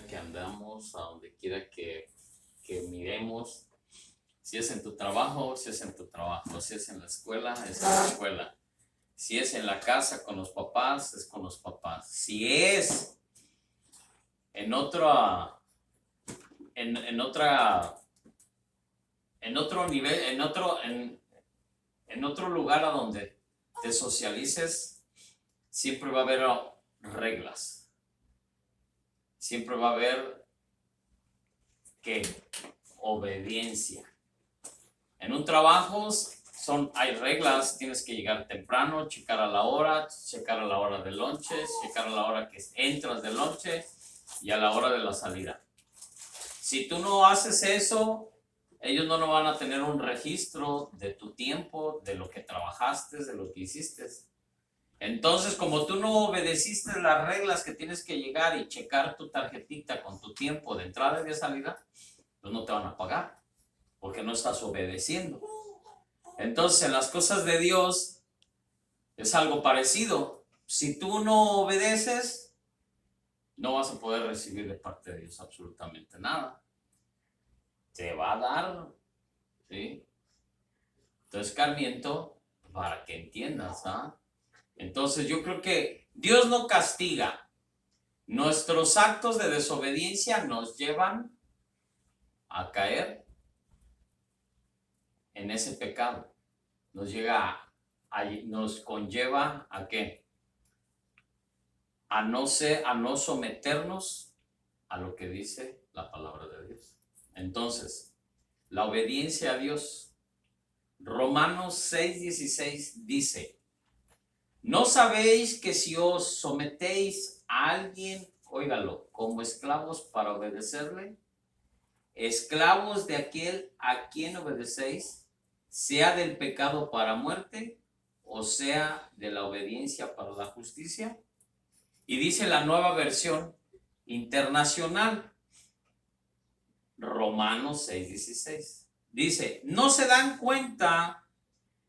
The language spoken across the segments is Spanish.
que andamos, a donde quiera que miremos, si es en tu trabajo, si es en tu trabajo, si es en la escuela, es en la escuela, si es en la casa con los papás, es con los papás, si es en otra, en otra, en otro nivel, en otro lugar a donde te socialices, siempre va a haber reglas, siempre va a haber que obediencia. En un trabajo hay reglas, tienes que llegar temprano, checar a la hora de lonche, checar a la hora que entras de lonche y a la hora de la salida. Si tú no haces eso, ellos no van a tener un registro de tu tiempo, de lo que trabajaste, de lo que hiciste. Entonces, como tú no obedeciste las reglas que tienes que llegar y checar tu tarjetita con tu tiempo de entrada y de salida, pues no te van a pagar, porque no estás obedeciendo. Entonces, en las cosas de Dios es algo parecido. Si tú no obedeces, no vas a poder recibir de parte de Dios absolutamente nada. Te va a dar, ¿sí? Entonces, Escarmiento, para que entiendas, ¿ah? Entonces, yo creo que Dios no castiga. Nuestros actos de desobediencia nos llevan a caer en ese pecado. Nos conlleva a qué? A no someternos a lo que dice la palabra de Dios. Entonces, la obediencia a Dios. Romanos 6:16 dice: ¿no sabéis que si os sometéis a alguien, óigalo, como esclavos para obedecerle, esclavos de aquel a quien obedecéis, sea del pecado para muerte, o sea de la obediencia para la justicia? Y dice la Nueva Versión Internacional, Romanos 6:16. Dice: ¿no se dan cuenta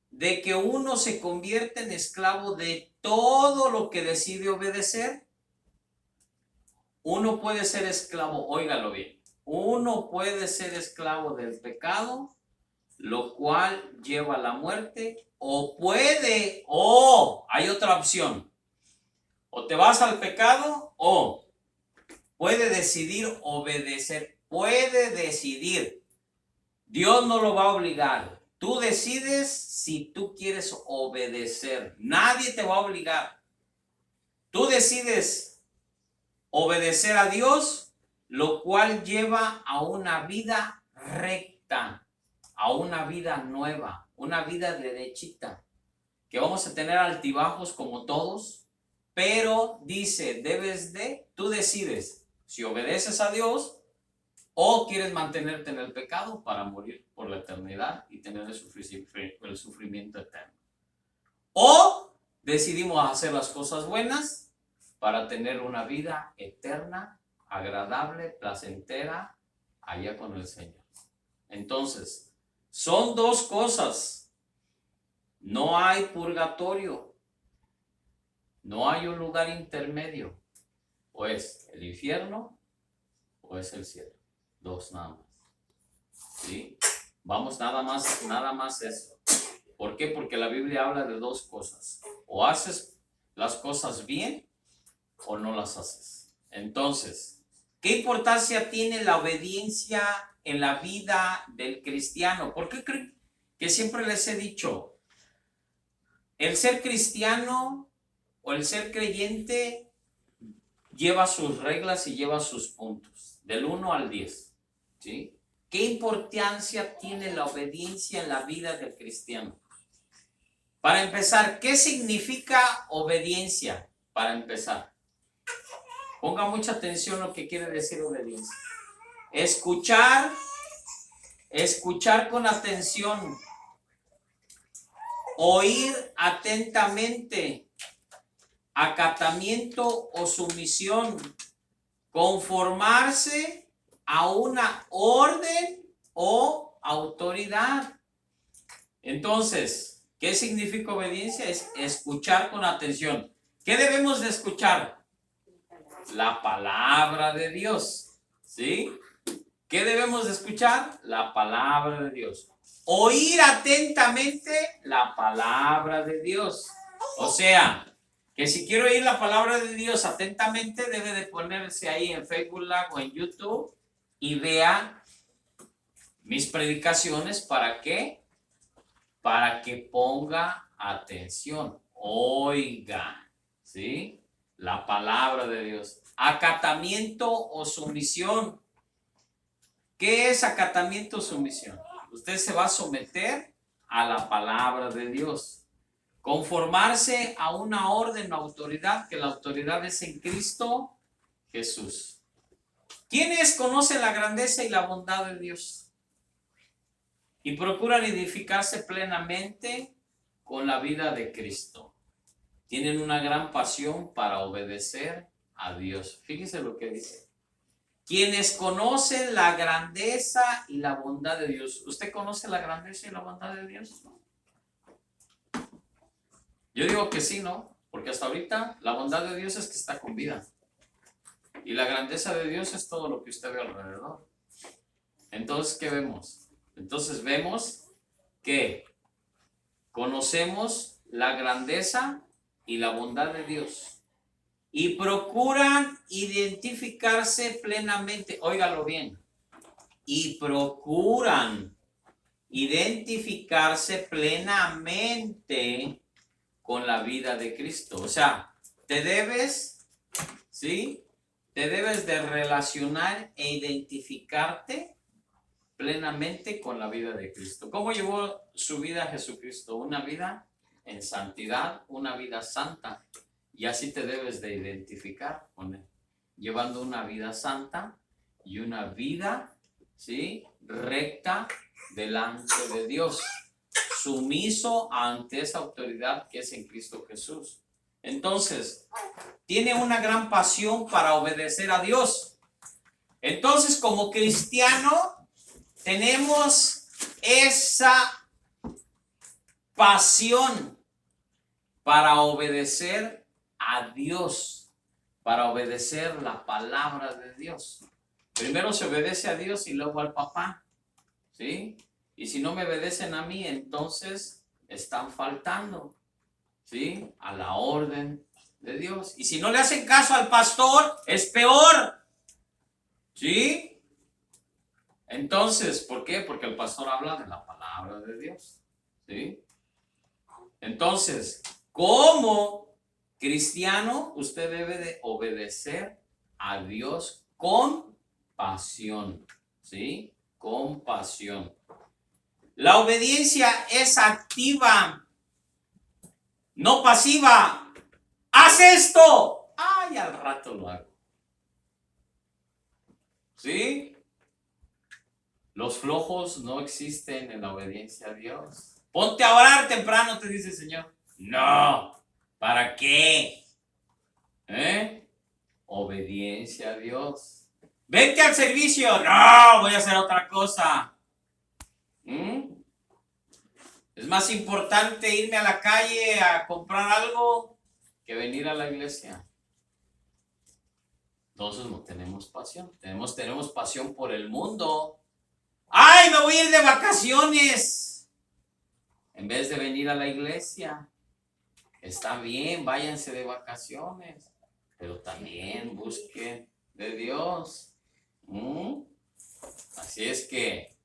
de que uno se convierte en esclavo de todo lo que decide obedecer? Uno puede ser esclavo, óigalo bien, uno puede ser esclavo del pecado, lo cual lleva a la muerte, hay otra opción, o te vas al pecado, o puede decidir obedecer, puede decidir. Dios no lo va a obligar. Tú decides si tú quieres obedecer. Nadie te va a obligar. Tú decides obedecer a Dios, lo cual lleva a una vida recta, a una vida nueva, una vida derechita, que vamos a tener altibajos como todos, pero dice, tú decides si obedeces a Dios o quieres mantenerte en el pecado para morir por la eternidad y tener el sufrimiento eterno. O decidimos hacer las cosas buenas para tener una vida eterna, agradable, placentera, allá con el Señor. Entonces, son dos cosas. No hay purgatorio. No hay un lugar intermedio. O es el infierno o es el cielo. Dos nada más. ¿Sí? Vamos, nada más eso. ¿Por qué? Porque la Biblia habla de dos cosas. O haces las cosas bien o no las haces. Entonces, ¿qué importancia tiene la obediencia en la vida del cristiano? ¿Por qué creen que siempre les he dicho, el ser cristiano o el ser creyente lleva sus reglas y lleva sus puntos, del 1 al 10, ¿sí? ¿Qué importancia tiene la obediencia en la vida del cristiano? Para empezar, ¿qué significa obediencia? Para empezar, ponga mucha atención a lo que quiere decir obediencia. Escuchar con atención, oír atentamente, acatamiento o sumisión, conformarse a una orden o autoridad. Entonces, ¿qué significa obediencia? Es escuchar con atención. ¿Qué debemos de escuchar? La palabra de Dios. ¿Sí? ¿Qué debemos de escuchar? La palabra de Dios. Oír atentamente la palabra de Dios. O sea, que si quiero oír la palabra de Dios atentamente, debe de ponerse ahí en Facebook Live o en YouTube y vea mis predicaciones. ¿Para qué? Para que ponga atención. Oiga, ¿sí? La palabra de Dios. Acatamiento o sumisión. ¿Qué es acatamiento o sumisión? Usted se va a someter a la palabra de Dios. Conformarse a una orden o autoridad, que la autoridad es en Cristo Jesús. ¿Quiénes conocen la grandeza y la bondad de Dios? Y procuran edificarse plenamente con la vida de Cristo. Tienen una gran pasión para obedecer a Dios. Fíjese lo que dice. Quienes conocen la grandeza y la bondad de Dios. ¿Usted conoce la grandeza y la bondad de Dios? Yo digo que sí, ¿no? Porque hasta ahorita la bondad de Dios es que está con vida. Y la grandeza de Dios es todo lo que usted ve alrededor. Entonces, ¿qué vemos? Entonces vemos que conocemos la grandeza y la bondad de Dios. Y procuran identificarse plenamente, óigalo bien, y procuran identificarse plenamente con la vida de Cristo. O sea, te debes, ¿sí? Te debes de relacionar e identificarte plenamente con la vida de Cristo. ¿Cómo llevó su vida Jesucristo? Una vida en santidad, una vida santa. Y así te debes de identificar con Él, llevando una vida santa y una vida, ¿sí?, recta delante de Dios, sumiso ante esa autoridad que es en Cristo Jesús. Entonces, tiene una gran pasión para obedecer a Dios. Entonces, como cristiano, tenemos esa pasión para obedecer a Dios, para obedecer la palabra de Dios. Primero se obedece a Dios y luego al papá, ¿sí? Y si no me obedecen a mí, entonces están faltando, ¿sí?, a la orden de Dios. Y si no le hacen caso al pastor, es peor, ¿sí? Entonces, ¿por qué? Porque el pastor habla de la palabra de Dios, ¿sí? Entonces, como cristiano, usted debe de obedecer a Dios con pasión, ¿sí? Con pasión. La obediencia es activa, no pasiva. ¡Haz esto! ¡Ay, al rato lo hago! ¿Sí? Los flojos no existen en la obediencia a Dios. Ponte a orar temprano, te dice el Señor. No, ¿para qué? Obediencia a Dios. Vente al servicio. No, voy a hacer otra cosa. Es más importante irme a la calle a comprar algo que venir a la iglesia. Entonces no tenemos pasión. Tenemos pasión por el mundo. ¡Ay, me voy a ir de vacaciones! En vez de venir a la iglesia. Está bien, váyanse de vacaciones, pero también busquen de Dios. Así es que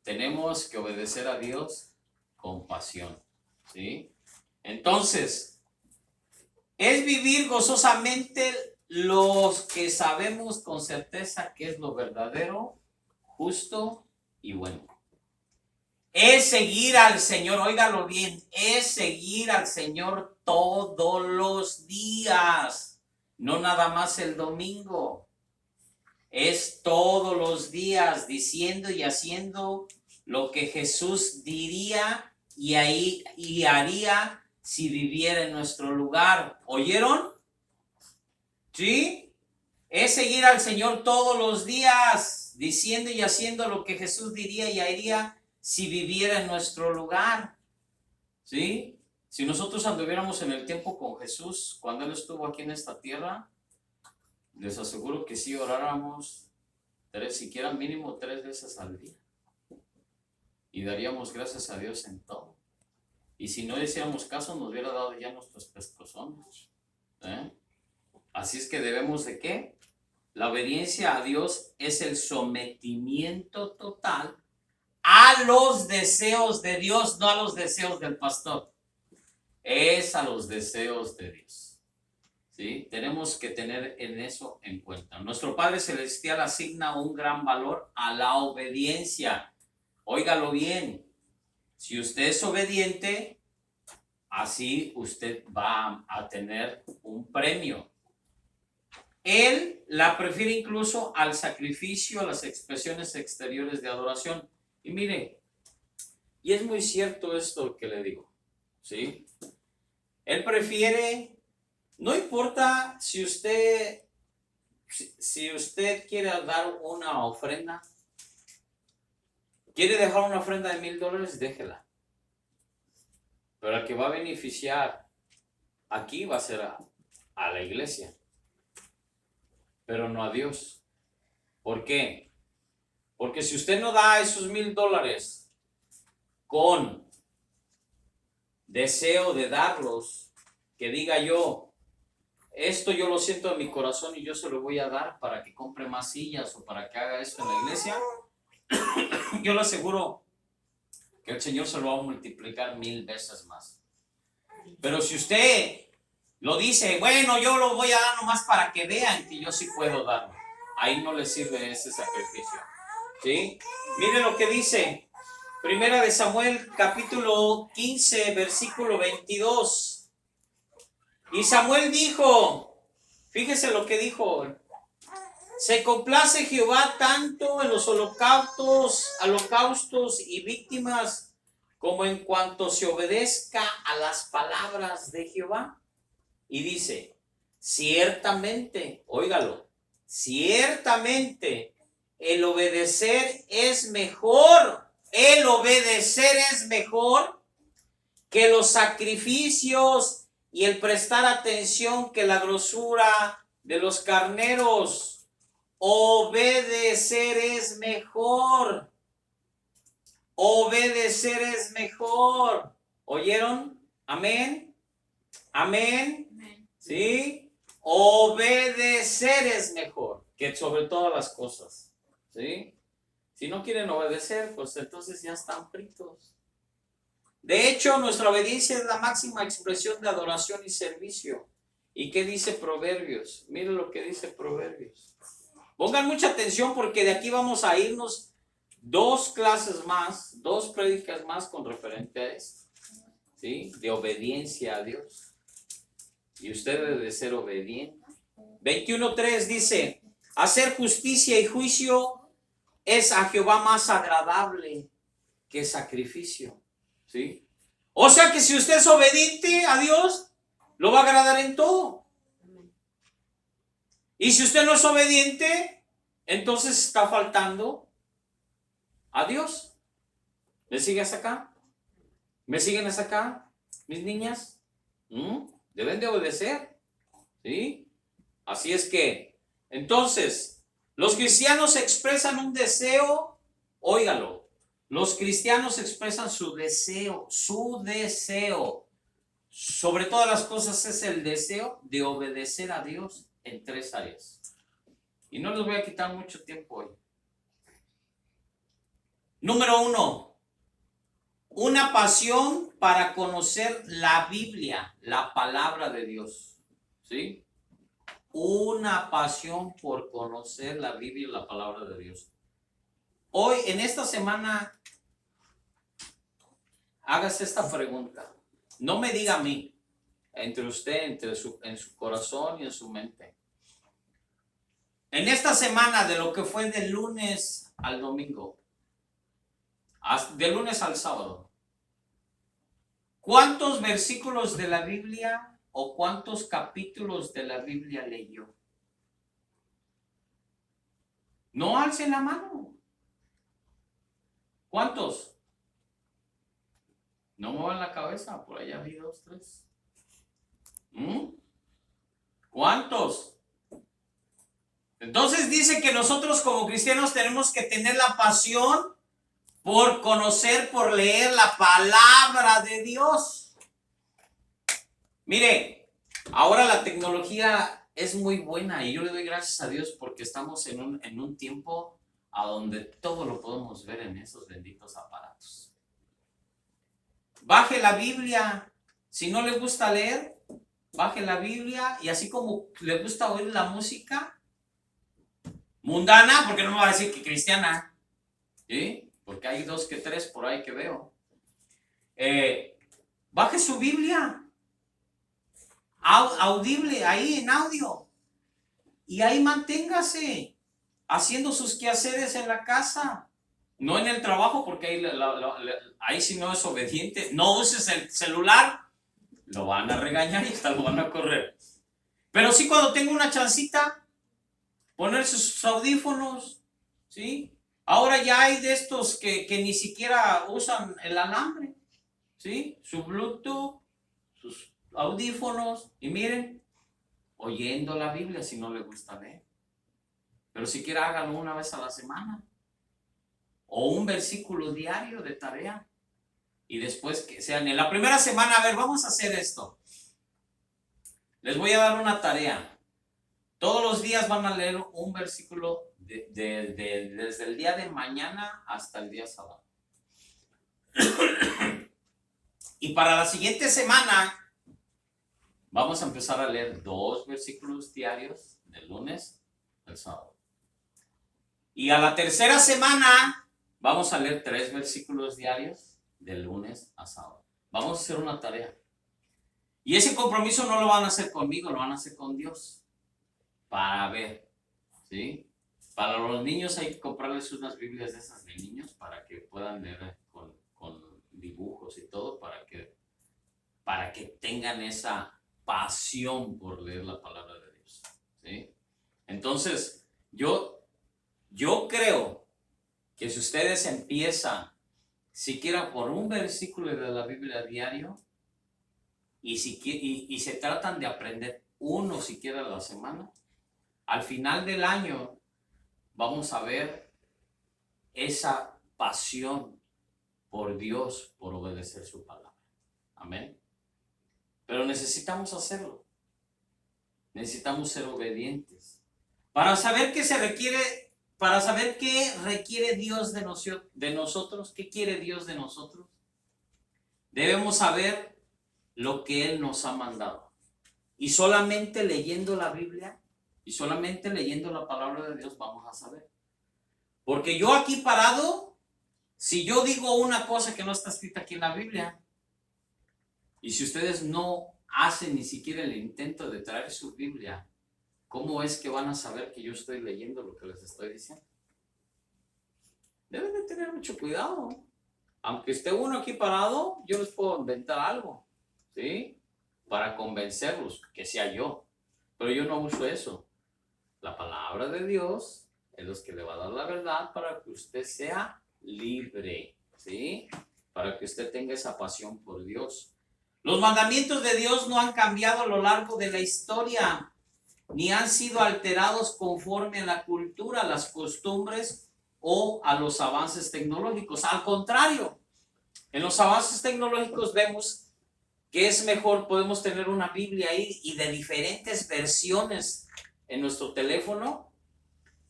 tenemos que obedecer a Dios con pasión, ¿sí? Entonces, es vivir gozosamente los que sabemos con certeza que es lo verdadero, justo y bueno. Es seguir al Señor, óigalo bien, es seguir al Señor todos los días, no nada más el domingo. Es todos los días diciendo y haciendo lo que Jesús diría y haría si viviera en nuestro lugar. ¿Oyeron? ¿Sí? Es seguir al Señor todos los días diciendo y haciendo lo que Jesús diría y haría si viviera en nuestro lugar, ¿sí? Si nosotros anduviéramos en el tiempo con Jesús, cuando Él estuvo aquí en esta tierra, les aseguro que sí oráramos siquiera mínimo 3 veces al día. Y daríamos gracias a Dios en todo. Y si no hiciéramos caso, nos hubiera dado ya nuestros pescozones. Así es que debemos de ¿qué? La obediencia a Dios es el sometimiento total a los deseos de Dios, no a los deseos del pastor. Es a los deseos de Dios. ¿Sí? Tenemos que tener en eso en cuenta. Nuestro Padre Celestial asigna un gran valor a la obediencia. Óigalo bien. Si usted es obediente, así usted va a tener un premio. Él la prefiere incluso al sacrificio, a las expresiones exteriores de adoración. Y mire, y es muy cierto esto que le digo, ¿sí? Él prefiere, no importa si usted quiere dar una ofrenda, quiere dejar una ofrenda de $1,000, déjela. Pero el que va a beneficiar aquí va a ser a la iglesia, pero no a Dios. ¿Por qué? Porque si usted no da esos $1,000 con deseo de darlos, que diga yo, esto yo lo siento en mi corazón y yo se lo voy a dar para que compre más sillas o para que haga esto en la iglesia, yo le aseguro que el Señor se lo va a multiplicar 1,000 veces más. Pero si usted lo dice, bueno, yo lo voy a dar nomás para que vean que yo sí puedo darlo, ahí no le sirve ese sacrificio. ¿Sí? Mire lo que dice Primera de Samuel, capítulo 15, versículo 22. Y Samuel dijo, fíjese lo que dijo, se complace Jehová tanto en los holocaustos y víctimas como en cuanto se obedezca a las palabras de Jehová. Y dice, ciertamente, óigalo, ciertamente el obedecer es mejor que los sacrificios y el prestar atención que la grosura de los carneros. Obedecer es mejor. Obedecer es mejor. ¿Oyeron? Amén. Amén. ¿Sí? Obedecer es mejor que sobre todas las cosas. ¿Sí? Si no quieren obedecer, pues entonces ya están fritos. De hecho, nuestra obediencia es la máxima expresión de adoración y servicio. ¿Y qué dice Proverbios? Miren lo que dice Proverbios. Pongan mucha atención porque de aquí vamos a irnos 2 clases más, 2 prédicas más con referente a esto. ¿Sí? De obediencia a Dios. Y usted debe de ser obediente. 21:3 dice, hacer justicia y juicio es a Jehová más agradable que sacrificio. ¿Sí? O sea que si usted es obediente a Dios, lo va a agradar en todo. Y si usted no es obediente, entonces está faltando a Dios. ¿Me siguen hasta acá? ¿Me siguen hasta acá, mis niñas? Deben de obedecer. ¿Sí? Así es que, entonces, los cristianos expresan un deseo, óigalo, los cristianos expresan su deseo, sobre todas las cosas es el deseo de obedecer a Dios en 3 áreas. Y no les voy a quitar mucho tiempo hoy. Número 1, una pasión para conocer la Biblia, la palabra de Dios. ¿Sí? Una pasión por conocer la Biblia y la palabra de Dios. Hoy, en esta semana, hágase esta pregunta. No me diga a mí, entre usted, en su corazón y en su mente. En esta semana, de lo que fue del lunes al domingo, de lunes al sábado, ¿cuántos versículos de la Biblia o cuántos capítulos de la Biblia leyó? No alcen la mano. ¿Cuántos? No muevan la cabeza. fuerza, por allá vi 2, 3. ¿Cuántos? Entonces dice que nosotros como cristianos tenemos que tener la pasión por conocer, por leer la palabra de Dios. Mire, ahora la tecnología es muy buena y yo le doy gracias a Dios porque estamos en un tiempo a donde todo lo podemos ver en esos benditos aparatos. Baje la Biblia. Si no le gusta leer, baje la Biblia, y así como le gusta oír la música mundana, porque no me va a decir que cristiana, ¿sí? Porque hay 2 que 3 por ahí que veo. Baje su Biblia audible, ahí en audio, y ahí manténgase haciendo sus quehaceres en la casa, no en el trabajo, porque ahí si no es obediente. No uses el celular, lo van a regañar y hasta lo van a correr. Pero sí, cuando tenga una chancita, ponerse sus audífonos, ¿sí? Ahora ya hay de estos que ni siquiera usan el alambre, ¿sí? Su Bluetooth, sus audífonos, y miren, oyendo la Biblia si no le gusta leer. Pero siquiera háganlo una vez a la semana, o un versículo diario de tarea, y después que sean en la primera semana, a ver, vamos a hacer esto. Les voy a dar una tarea. Todos los días van a leer un versículo desde el día de mañana hasta el día sábado. Y para la siguiente semana vamos a empezar a leer 2 versículos diarios del lunes al sábado. Y a la tercera semana vamos a leer 3 versículos diarios del lunes a sábado. Vamos a hacer una tarea. Y ese compromiso no lo van a hacer conmigo, lo van a hacer con Dios. Para ver, ¿sí? Para los niños hay que comprarles unas Biblias de esas de niños para que puedan leer con dibujos y todo, para que tengan esa pasión por leer la palabra de Dios, ¿sí? Entonces, yo creo que si ustedes empiezan siquiera por un versículo de la Biblia diario, y se tratan de aprender uno siquiera a la semana, al final del año vamos a ver esa pasión por Dios, por obedecer su palabra. Amén. Pero necesitamos hacerlo. Necesitamos ser obedientes. Para saber qué requiere Dios de nosotros, qué quiere Dios de nosotros, debemos saber lo que Él nos ha mandado. Y solamente leyendo la Biblia y solamente leyendo la palabra de Dios vamos a saber. Porque yo aquí parado, si yo digo una cosa que no está escrita aquí en la Biblia, y si ustedes no hacen ni siquiera el intento de traer su Biblia, ¿cómo es que van a saber que yo estoy leyendo lo que les estoy diciendo? Deben de tener mucho cuidado. Aunque esté uno aquí parado, yo les puedo inventar algo, ¿sí? Para convencerlos, que sea yo. Pero yo no uso eso. La palabra de Dios es lo que le va a dar la verdad para que usted sea libre, ¿sí? Para que usted tenga esa pasión por Dios. Los mandamientos de Dios no han cambiado a lo largo de la historia, ni han sido alterados conforme a la cultura, las costumbres o a los avances tecnológicos. Al contrario, en los avances tecnológicos vemos que es mejor, podemos tener una Biblia ahí y de diferentes versiones en nuestro teléfono.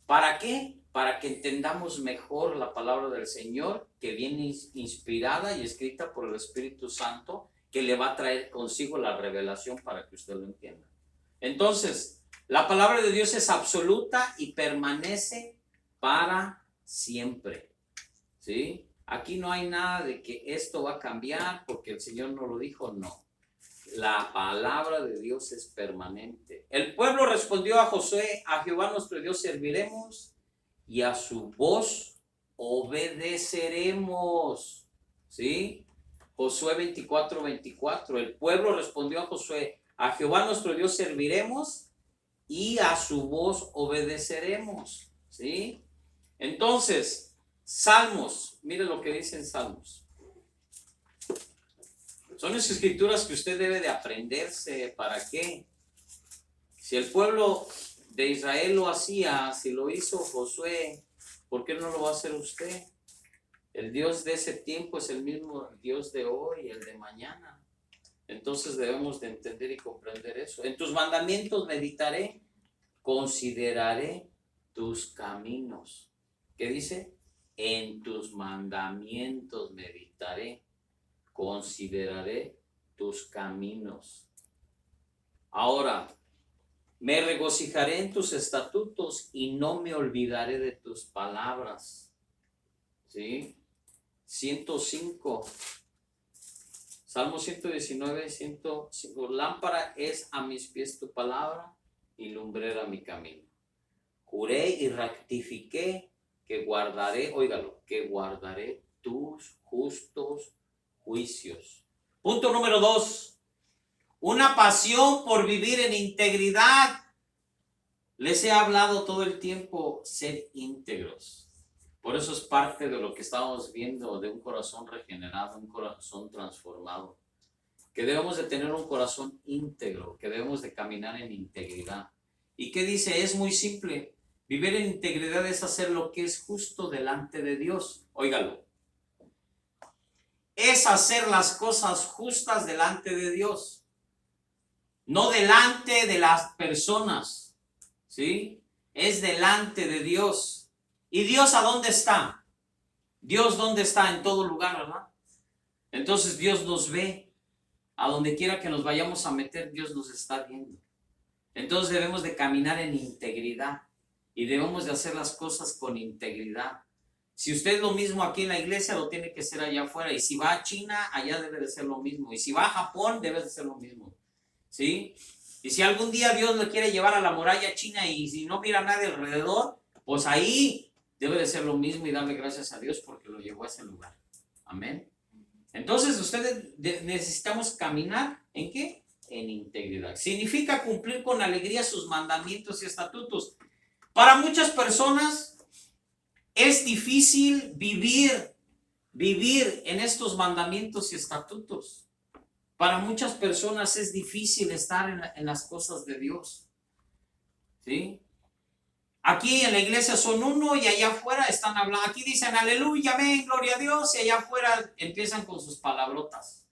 ¿Para qué? Para que entendamos mejor la palabra del Señor, que viene inspirada y escrita por el Espíritu Santo, que le va a traer consigo la revelación para que usted lo entienda. Entonces, la palabra de Dios es absoluta y permanece para siempre, ¿sí? Aquí no hay nada de que esto va a cambiar porque el Señor no lo dijo, no. La palabra de Dios es permanente. El pueblo respondió a Josué: a Jehová nuestro Dios serviremos y a su voz obedeceremos, ¿sí? Josué 24:24. El pueblo respondió a Josué: a Jehová nuestro Dios serviremos y a su voz obedeceremos, ¿sí? Entonces, Salmos, mire lo que dice en Salmos. Son las escrituras que usted debe de aprenderse. ¿Para qué? Si el pueblo de Israel lo hacía, si lo hizo Josué, ¿por qué no lo va a hacer usted? El Dios de ese tiempo es el mismo Dios de hoy, el de mañana. Entonces debemos de entender y comprender eso. En tus mandamientos meditaré, consideraré tus caminos. ¿Qué dice? En tus mandamientos meditaré, consideraré tus caminos. Ahora, me regocijaré en tus estatutos y no me olvidaré de tus palabras. ¿Sí? 105. Salmo 119, 105. Lámpara es a mis pies tu palabra y lumbrera mi camino. Juré y rectifiqué que guardaré, óigalo, que guardaré tus justos juicios. Punto número 2. Una pasión por vivir en integridad. Les he hablado todo el tiempo, ser íntegros. Por eso es parte de lo que estamos viendo, de un corazón regenerado, un corazón transformado. Que debemos de tener un corazón íntegro, que debemos de caminar en integridad. ¿Y qué dice? Es muy simple. Vivir en integridad es hacer lo que es justo delante de Dios. Óigalo. Es hacer las cosas justas delante de Dios. No delante de las personas. ¿Sí? Es delante de Dios. ¿Y Dios a dónde está? Dios dónde está, en todo lugar, ¿verdad? Entonces Dios nos ve. A donde quiera que nos vayamos a meter, Dios nos está viendo. Entonces debemos de caminar en integridad. Y debemos de hacer las cosas con integridad. Si usted es lo mismo aquí en la iglesia, lo tiene que hacer allá afuera. Y si va a China, allá debe de ser lo mismo. Y si va a Japón, debe de ser lo mismo. ¿Sí? Y si algún día Dios lo quiere llevar a la muralla china y si no mira a nadie alrededor, pues ahí debe de ser lo mismo y darle gracias a Dios porque lo llevó a ese lugar. Amén. Entonces ustedes necesitamos caminar ¿en qué? En integridad. Significa cumplir con alegría sus mandamientos y estatutos. Para muchas personas es difícil vivir en estos mandamientos y estatutos. Para muchas personas es difícil estar en las cosas de Dios. ¿Sí? Aquí en la iglesia son uno y allá afuera están hablando. Aquí dicen aleluya, amén, gloria a Dios. Y allá afuera empiezan con sus palabrotas.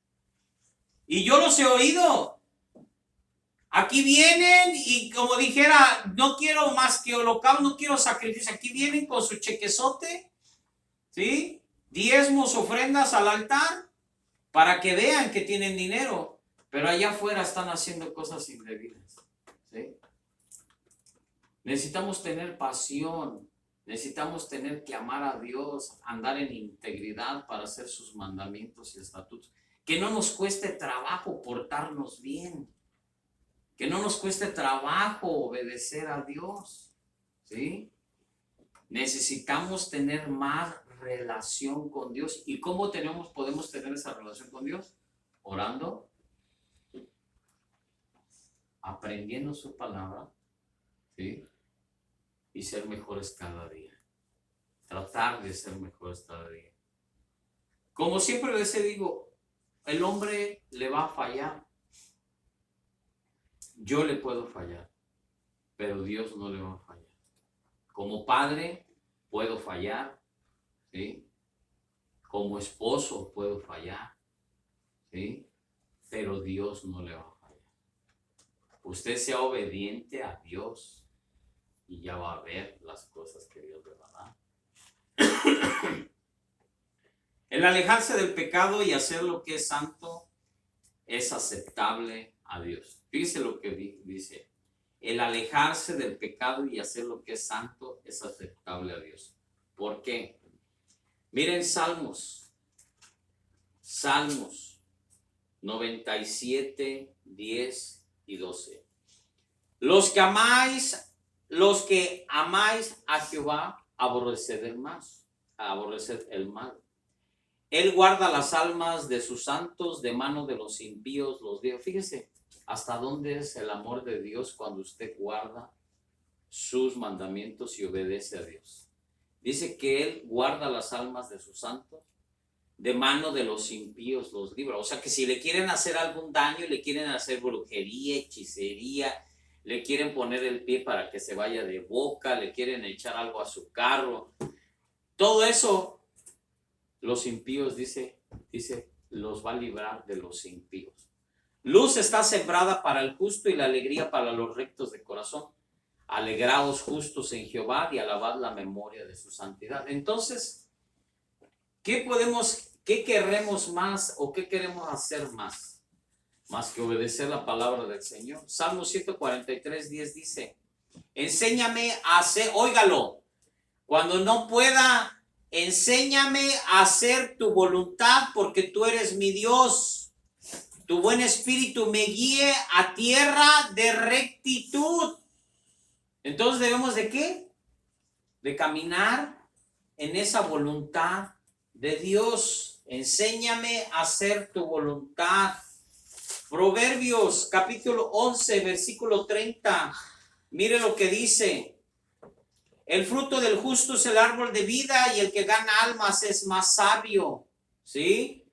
Y yo los he oído. Aquí vienen y como dijera, no quiero más que holocausto, no quiero sacrificio. Aquí vienen con su chequezote, ¿sí? Diezmos, ofrendas al altar, para que vean que tienen dinero. Pero allá afuera están haciendo cosas indebidas, ¿sí? Necesitamos tener pasión, necesitamos tener que amar a Dios, andar en integridad para hacer sus mandamientos y estatutos. Que no nos cueste trabajo portarnos bien. Que no nos cueste trabajo obedecer a Dios, ¿sí? Necesitamos tener más relación con Dios. ¿Y cómo podemos tener esa relación con Dios? Orando, aprendiendo su palabra, ¿sí? Y ser mejores cada día. Tratar de ser mejores cada día. Como siempre les digo, el hombre le va a fallar. Yo le puedo fallar, pero Dios no le va a fallar. Como padre puedo fallar, ¿sí? Como esposo puedo fallar, ¿sí? Pero Dios no le va a fallar. Usted sea obediente a Dios y ya va a ver las cosas que Dios le va a dar. El alejarse del pecado y hacer lo que es santo es aceptable a Dios. Fíjese lo que dice. El alejarse del pecado y hacer lo que es santo es aceptable a Dios. ¿Por qué? Miren Salmos 97, 10 y 12. Los que amáis a Jehová, aborreced el mal. Él guarda las almas de sus santos, de mano de los impíos los dio. Fíjese hasta dónde es el amor de Dios cuando usted guarda sus mandamientos y obedece a Dios. Dice que Él guarda las almas de sus santos de mano de los impíos los libra. O sea que si le quieren hacer algún daño, le quieren hacer brujería, hechicería, le quieren poner el pie para que se vaya de boca, le quieren echar algo a su carro, todo eso, los impíos, dice, los va a librar de los impíos. Luz está sembrada para el justo y la alegría para los rectos de corazón. Alegraos justos en Jehová y alabad la memoria de su santidad. Entonces, ¿qué queremos más o qué queremos hacer más? Más que obedecer la palabra del Señor. Salmo 143, 10 dice, enséñame a hacer, óigalo, cuando no pueda, enséñame a hacer tu voluntad porque tú eres mi Dios. Tu buen espíritu me guíe a tierra de rectitud. Entonces debemos de ¿qué? De caminar en esa voluntad de Dios. Enséñame a hacer tu voluntad. Proverbios capítulo 11, versículo 30. Mire lo que dice. El fruto del justo es el árbol de vida y el que gana almas es más sabio. ¿Sí?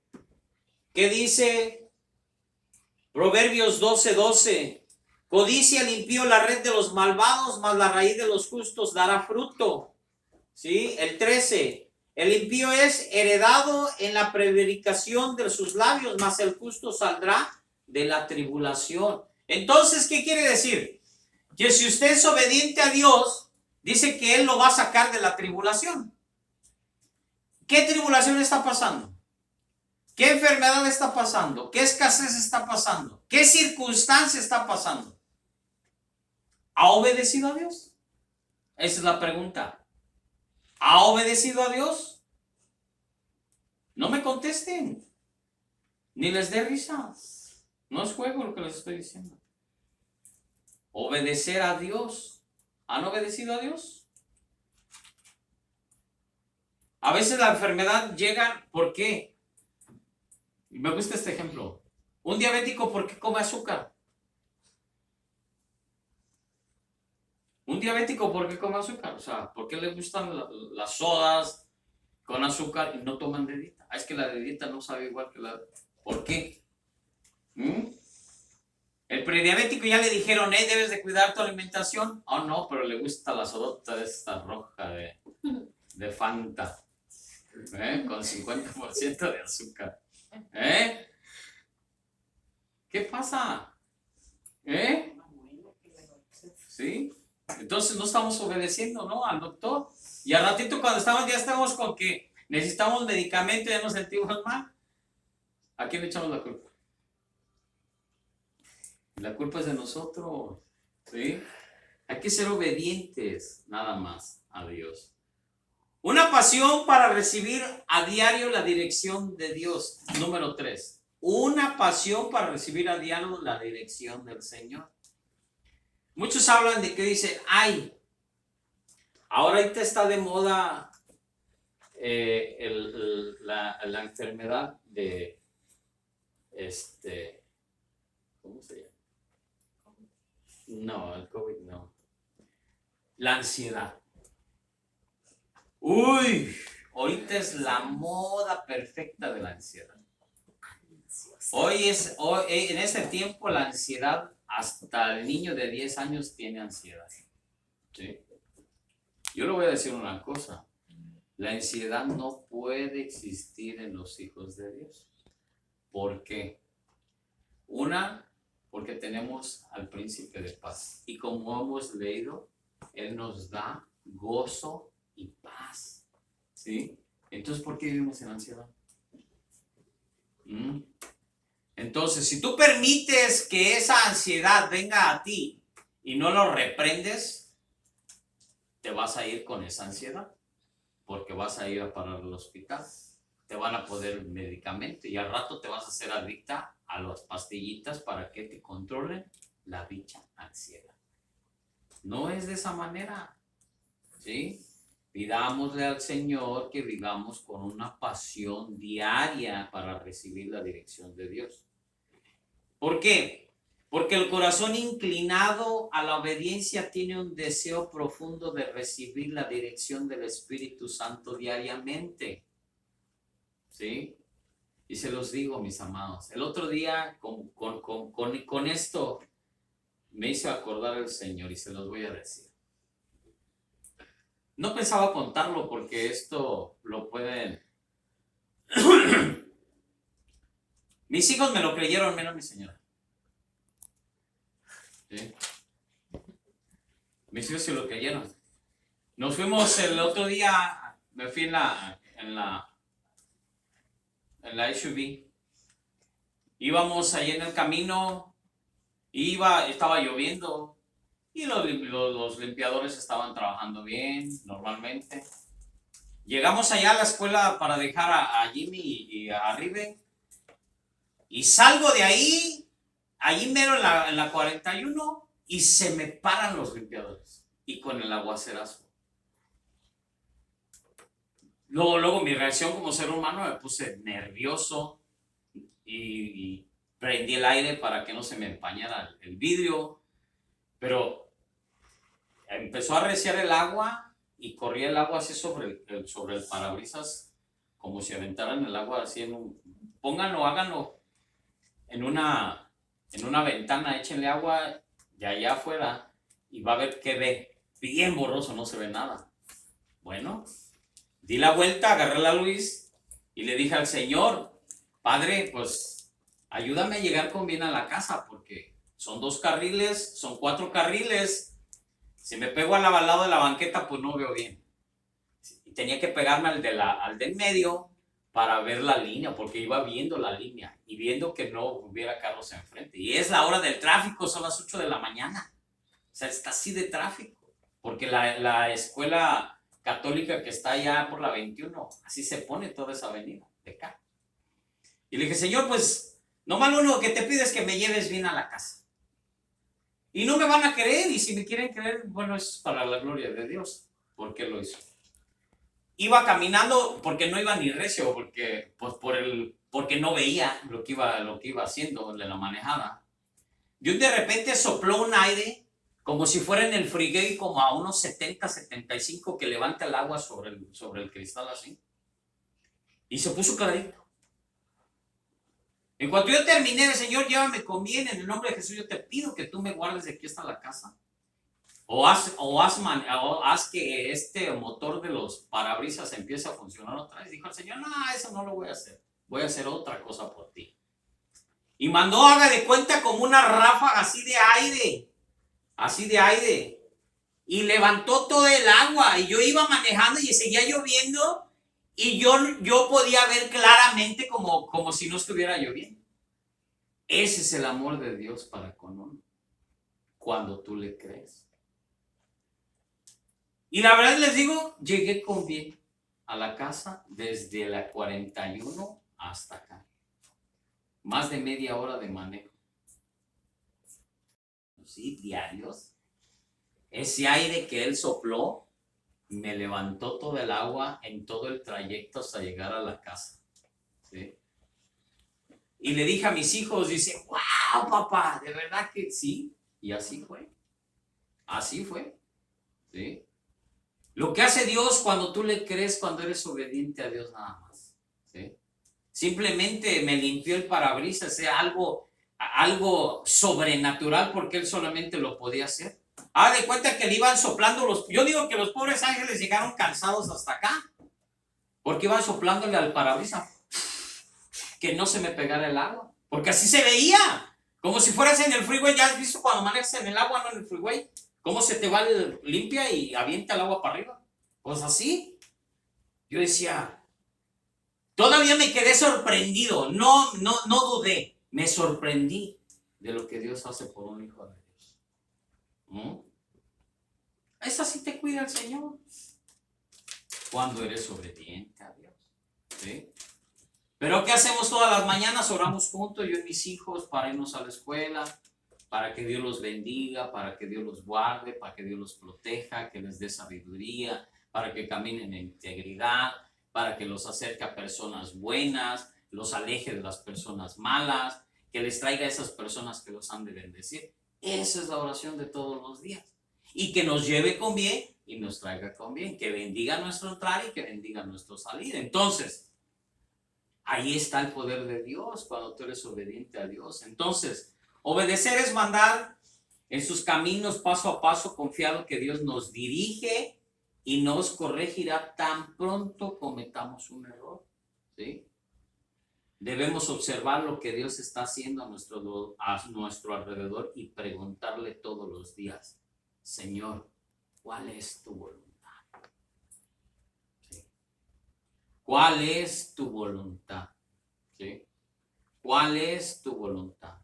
¿Qué dice? Proverbios 12, 12. Codicia el impío la red de los malvados, mas la raíz de los justos dará fruto. ¿Sí? El 13. El impío es heredado en la prevaricación de sus labios, mas el justo saldrá de la tribulación. Entonces, ¿qué quiere decir? Que si usted es obediente a Dios, dice que Él lo va a sacar de la tribulación. ¿Qué tribulación está pasando? ¿Qué enfermedad está pasando? ¿Qué escasez está pasando? ¿Qué circunstancia está pasando? ¿Ha obedecido a Dios? Esa es la pregunta. ¿Ha obedecido a Dios? No me contesten. Ni les dé risa. No es juego lo que les estoy diciendo. Obedecer a Dios. ¿Han obedecido a Dios? A veces la enfermedad llega, ¿por qué? Me gusta este ejemplo. Un diabético, ¿por qué come azúcar? Un diabético, ¿por qué come azúcar? O sea, ¿por qué le gustan las sodas con azúcar y no toman dedita? Es que la dedita no sabe igual que la... ¿Por qué? El prediabético ya le dijeron, debes de cuidar tu alimentación. Oh, no, pero le gusta la sodota esta roja de Fanta. Con 50% de azúcar. ¿Qué pasa? ¿Sí? Entonces no estamos obedeciendo, ¿no? Al doctor. Y al ratito cuando ya estamos con que necesitamos medicamento, ya nos sentimos mal. ¿A quién le echamos la culpa? La culpa es de nosotros. ¿Sí? Hay que ser obedientes nada más a Dios. Una pasión para recibir a diario la dirección de Dios. Número 3. Una pasión para recibir a diario la dirección del Señor. Muchos hablan de que dicen, ay, ahorita está de moda la enfermedad de, ¿cómo se llama? No, el COVID no. La ansiedad. Uy, ahorita es la moda perfecta de la ansiedad. Hoy en este tiempo la ansiedad, hasta el niño de 10 años tiene ansiedad. ¿Sí? Yo le voy a decir una cosa. La ansiedad no puede existir en los hijos de Dios. ¿Por qué? Una, porque tenemos al príncipe de paz. Y como hemos leído, Él nos da gozo y paz. ¿Sí? Entonces, ¿por qué vivimos en ansiedad? Entonces, si tú permites que esa ansiedad venga a ti y no lo reprendes, te vas a ir con esa ansiedad, porque vas a ir a parar al hospital, te van a poner medicamento y al rato te vas a hacer adicta a las pastillitas para que te controlen la dicha ansiedad. No es de esa manera, ¿sí? Pidámosle al Señor que vivamos con una pasión diaria para recibir la dirección de Dios. ¿Por qué? Porque el corazón inclinado a la obediencia tiene un deseo profundo de recibir la dirección del Espíritu Santo diariamente. ¿sí? Y se los digo, mis amados. El otro día con esto me hizo acordar el Señor y se los voy a decir. No pensaba contarlo porque esto lo pueden... Mis hijos me lo creyeron, menos mi señora. ¿Sí? Mis hijos se lo creyeron. Nos fuimos el otro día, me fui en la SUV. Íbamos ahí en el camino, estaba lloviendo y los limpiadores estaban trabajando bien, normalmente. Llegamos allá a la escuela para dejar a Jimmy y a Riven. Y salgo de ahí mero en la 41, y se me paran los limpiadores. Y con el aguacerazo. Luego mi reacción como ser humano, me puse nervioso y prendí el aire para que no se me empañara el vidrio. Pero empezó a arreciar el agua y corría el agua así sobre el parabrisas, como si aventaran el agua así pónganlo, háganlo en una ventana, échenle agua de allá afuera y va a ver que ve. Bien borroso, no se ve nada. Bueno, di la vuelta, agarré la Luis y le dije al Señor, Padre, pues ayúdame a llegar con bien a la casa, porque son 2 carriles, son 4 carriles. Si me pego al lado de la banqueta, pues no veo bien. Y tenía que pegarme al del medio para ver la línea, porque iba viendo la línea y viendo que no hubiera carros enfrente. Y es la hora del tráfico, son las 8 de la mañana. O sea, está así de tráfico. Porque la escuela católica que está allá por la 21, así se pone toda esa avenida de acá. Y le dije, Señor, pues, nomás lo único que te pido es que me lleves bien a la casa. Y no me van a creer, y si me quieren creer, bueno, es para la gloria de Dios, porque lo hizo. Iba caminando porque no iba ni recio, porque no veía lo que iba haciendo de la manejada. Y de repente sopló un aire como si fuera en el freeway, como a unos 70, 75, que levanta el agua sobre el cristal así. Y se puso clarito. En cuanto yo terminé, Señor, llévame con bien, en el nombre de Jesús yo te pido que tú me guardes de aquí hasta la casa. O haz que este motor de los parabrisas empiece a funcionar otra vez. Dijo el Señor, no, eso no lo voy a hacer. Voy a hacer otra cosa por ti. Y mandó, haga de cuenta, como una ráfaga así de aire. Y levantó todo el agua. Y yo iba manejando y seguía lloviendo. Y yo podía ver claramente como si no estuviera lloviendo. Ese es el amor de Dios para con uno, cuando tú le crees. Y la verdad les digo, llegué con bien a la casa desde la 41 hasta acá. Más de media hora de manejo. Sí, diarios. Ese aire que él sopló me levantó todo el agua en todo el trayecto hasta llegar a la casa. ¿Sí? Y le dije a mis hijos, dice, wow, papá, de verdad que sí. Y así fue. Así fue. ¿Sí? Lo que hace Dios cuando tú le crees, cuando eres obediente a Dios nada más. ¿Sí? Simplemente me limpió el parabrisas, algo sobrenatural, porque él solamente lo podía hacer. De cuenta que le iban soplando yo digo que los pobres ángeles llegaron cansados hasta acá, porque iban soplándole al parabrisas que no se me pegara el agua, porque así se veía, como si fueras en el freeway. ¿Ya has visto cuando manejas en el agua, no en el freeway? ¿Cómo se te va limpia y avienta el agua para arriba? Pues así. Yo decía, todavía me quedé sorprendido, no dudé, me sorprendí de lo que Dios hace por un hijo de Dios. ¿No? Esa sí te cuida el Señor cuando eres obediente a Dios. ¿Sí? Pero ¿qué hacemos todas las mañanas? Oramos juntos, yo y mis hijos, para irnos a la escuela, para que Dios los bendiga, para que Dios los guarde, para que Dios los proteja, que les dé sabiduría, para que caminen en integridad, para que los acerque a personas buenas, los aleje de las personas malas, que les traiga a esas personas que los han de bendecir. Esa es la oración de todos los días. Y que nos lleve con bien y nos traiga con bien, que bendiga nuestro entrar y que bendiga nuestro salir. Entonces, Ahí está el poder de Dios cuando tú eres obediente a Dios. Entonces, obedecer es mandar en sus caminos paso a paso, confiado que Dios nos dirige y nos corregirá tan pronto cometamos un error. ¿Sí? Debemos observar lo que Dios está haciendo a nuestro alrededor y preguntarle todos los días, Señor, ¿cuál es tu voluntad? ¿Sí? ¿Cuál es tu voluntad? ¿Sí? ¿Cuál es tu voluntad?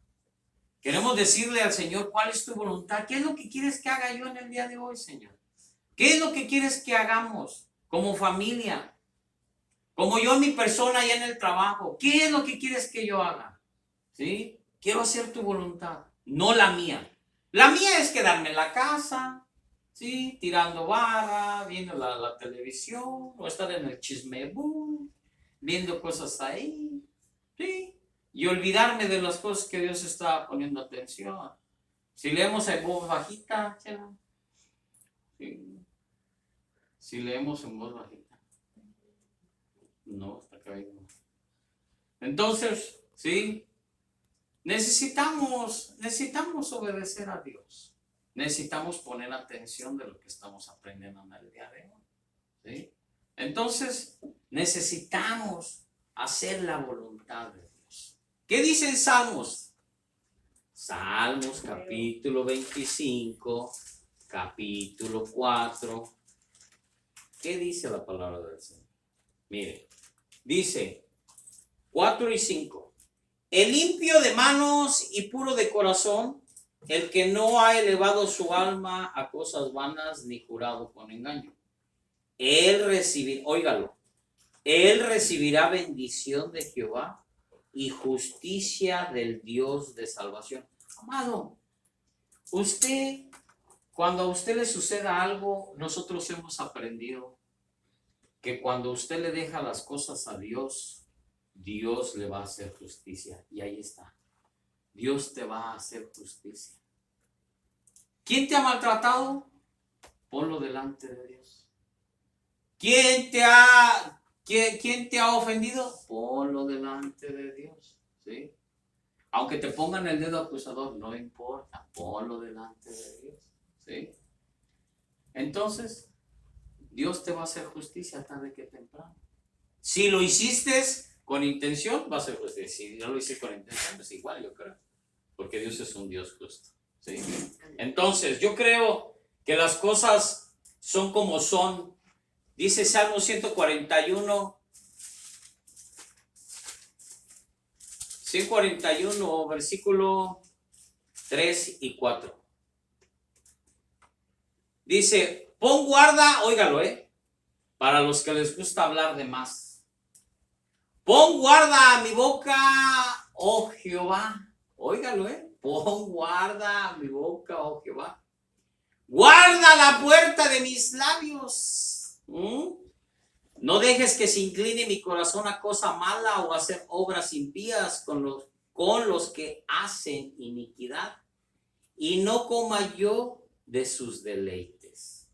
Queremos decirle al Señor, ¿cuál es tu voluntad? ¿Qué es lo que quieres que haga yo en el día de hoy, Señor? ¿Qué es lo que quieres que hagamos como familia? Como yo, mi persona allá en el trabajo, ¿qué es lo que quieres que yo haga? ¿Sí? Quiero hacer tu voluntad, no la mía. La mía es quedarme en la casa, ¿sí? Tirando barra, viendo la televisión, o estar en el chismebú, viendo cosas ahí, ¿sí? Y olvidarme de las cosas que Dios está poniendo atención. Si leemos en voz bajita, ¿sí? Si leemos en voz bajita. No, está caído. Entonces, ¿sí? Necesitamos obedecer a Dios. Necesitamos poner atención de lo que estamos aprendiendo en el día de hoy. ¿Sí? Entonces, necesitamos hacer la voluntad de Dios. ¿Qué dicen Salmos? Salmos capítulo 25, capítulo 4. ¿Qué dice la palabra del Señor? Mire, dice 4 y 5. El limpio de manos y puro de corazón, el que no ha elevado su alma a cosas vanas ni jurado con engaño. Él recibirá bendición de Jehová y justicia del Dios de salvación. Amado, cuando a usted le suceda algo, nosotros hemos aprendido que cuando usted le deja las cosas a Dios, Dios le va a hacer justicia. Y ahí está. Dios te va a hacer justicia. ¿Quién te ha maltratado? Ponlo delante de Dios. ¿Quién te ha ofendido? Ponlo delante de Dios. ¿Sí? Aunque te pongan el dedo acusador, no importa. Ponlo delante de Dios. ¿Sí? Entonces, Dios te va a hacer justicia tarde que temprano. Si lo hiciste con intención, va a ser justicia. Si no lo hiciste con intención, pues igual, yo creo. Porque Dios es un Dios justo. ¿Sí? Entonces, yo creo que las cosas son como son. Dice Salmo 141, versículo 3 y 4. Dice, pon guarda, óigalo, para los que les gusta hablar de más. Pon guarda a mi boca, oh Jehová. Óigalo, pon guarda a mi boca, oh Jehová. Guarda la puerta de mis labios. No dejes que se incline mi corazón a cosa mala o a hacer obras impías con los que hacen iniquidad. Y no coma yo de sus deleites.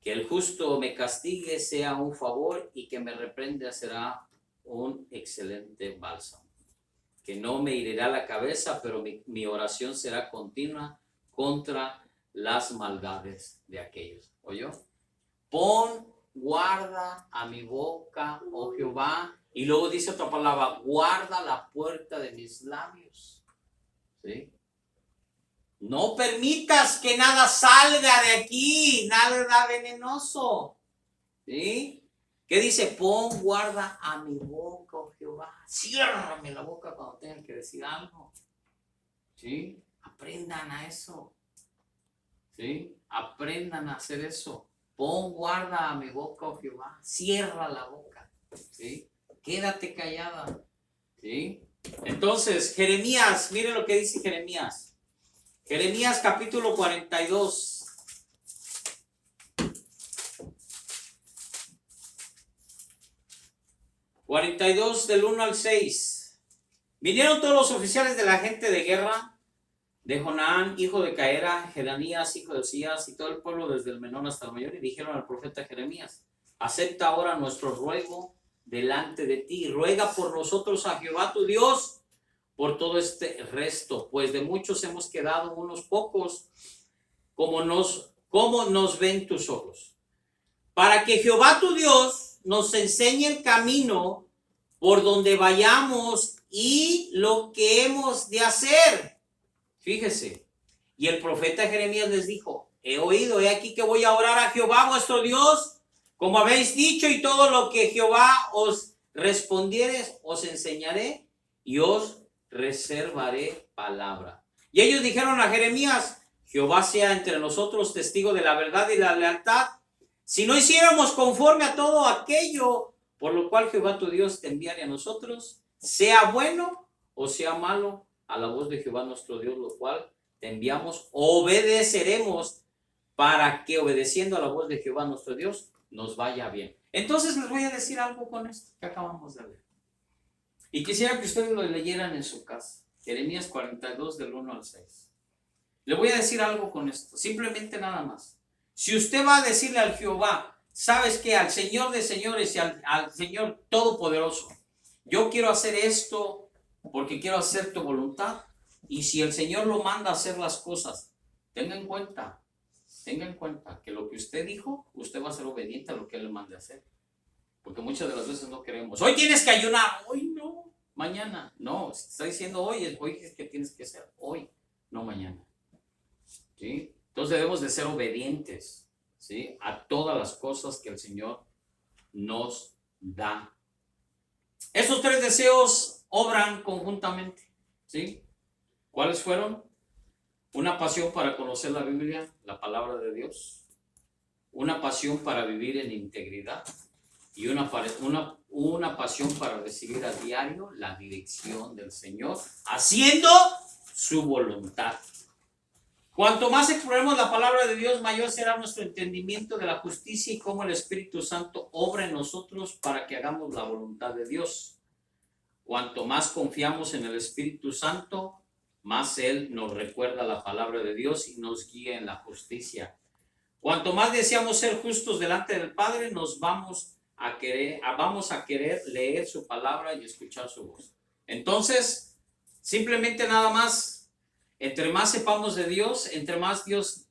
Que el justo me castigue sea un favor y que me reprenda será un excelente bálsamo. Que no me herirá la cabeza, pero mi oración será continua contra las maldades de aquellos. ¿Oyó? Pon guarda a mi boca, oh Jehová. Y luego dice otra palabra, guarda la puerta de mis labios. ¿Sí? No permitas que nada salga de aquí, nada venenoso. ¿Sí? ¿Qué dice? Pon guarda a mi boca, oh Jehová. Ciérrame la boca cuando tengan que decir algo. ¿Sí? Aprendan a eso. ¿Sí? Aprendan a hacer eso. Pon guarda a mi boca, oh Jehová. Cierra la boca. ¿Sí? Quédate callada. ¿Sí? Entonces, Jeremías, mire lo que dice Jeremías. Jeremías capítulo 42. Del 1 al 6. Vinieron todos los oficiales de la gente de guerra de Jonán, hijo de Caera, Jedanías, hijo de Osías, y todo el pueblo desde el menor hasta el mayor, y dijeron al profeta Jeremías, acepta ahora nuestro ruego delante de ti. Ruega por nosotros a Jehová tu Dios por todo este resto, pues de muchos hemos quedado unos pocos, como nos ven tus ojos. Para que Jehová tu Dios nos enseñe el camino por donde vayamos y lo que hemos de hacer. Fíjese. Y el profeta Jeremías les dijo: he oído, he aquí que voy a orar a Jehová vuestro Dios, como habéis dicho, y todo lo que Jehová os respondiere, os enseñaré y os reservaré palabra. Y ellos dijeron a Jeremías: Jehová sea entre nosotros testigo de la verdad y la lealtad, si no hiciéramos conforme a todo aquello por lo cual Jehová tu Dios te enviare a nosotros, sea bueno o sea malo, a la voz de Jehová nuestro Dios, lo cual te enviamos, obedeceremos, para que obedeciendo a la voz de Jehová nuestro Dios nos vaya bien. Entonces les voy a decir algo con esto que acabamos de ver. Y quisiera que ustedes lo leyeran en su casa. Jeremías 42 del 1 al 6. Le voy a decir algo con esto, simplemente nada más. Si usted va a decirle al Jehová, ¿sabes qué? Al Señor de señores y al Señor todopoderoso, yo quiero hacer esto porque quiero hacer tu voluntad. Y si el Señor lo manda a hacer las cosas, tenga en cuenta que lo que usted dijo, usted va a ser obediente a lo que Él le mande a hacer. Porque muchas de las veces no queremos. Hoy tienes que ayunar. Hoy no. Mañana. No, si está diciendo hoy es que tienes que hacer hoy, no mañana. ¿Sí? Entonces debemos de ser obedientes, ¿sí?, a todas las cosas que el Señor nos da. Esos tres deseos obran conjuntamente, ¿sí? ¿Cuáles fueron? Una pasión para conocer la Biblia, la palabra de Dios. Una pasión para vivir en integridad. Y una pasión para recibir a diario la dirección del Señor, haciendo su voluntad. Cuanto más exploremos la palabra de Dios, mayor será nuestro entendimiento de la justicia y cómo el Espíritu Santo obra en nosotros para que hagamos la voluntad de Dios. Cuanto más confiamos en el Espíritu Santo, más Él nos recuerda la palabra de Dios y nos guía en la justicia. Cuanto más deseamos ser justos delante del Padre, vamos a querer leer su palabra y escuchar su voz. Entonces, simplemente nada más, entre más sepamos de Dios, entre más Dios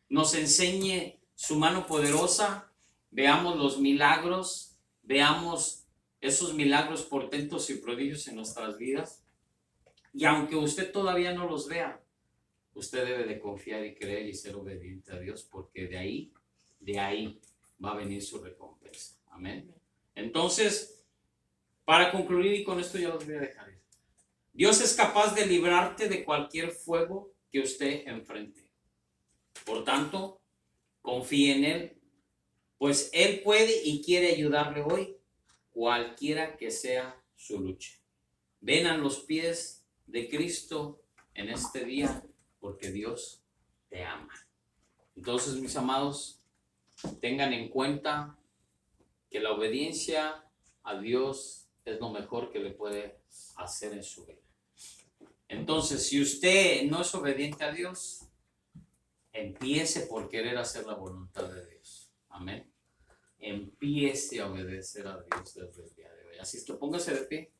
nos enseñe su mano poderosa, veamos los milagros, veamos esos milagros, portentos y prodigios en nuestras vidas. Y aunque usted todavía no los vea, usted debe de confiar y creer y ser obediente a Dios, porque de ahí va a venir su recompensa. Amén. Entonces, para concluir, y con esto ya los voy a dejar ir. Dios es capaz de librarte de cualquier fuego que usted enfrente. Por tanto, confíe en Él, pues Él puede y quiere ayudarle hoy, cualquiera que sea su lucha. Ven a los pies de Cristo en este día, porque Dios te ama. Entonces, mis amados, tengan en cuenta que la obediencia a Dios es lo mejor que le puede hacer en su vida. Entonces, si usted no es obediente a Dios, empiece por querer hacer la voluntad de Dios. Amén. Empiece a obedecer a Dios desde el día de hoy. Así es que póngase de pie.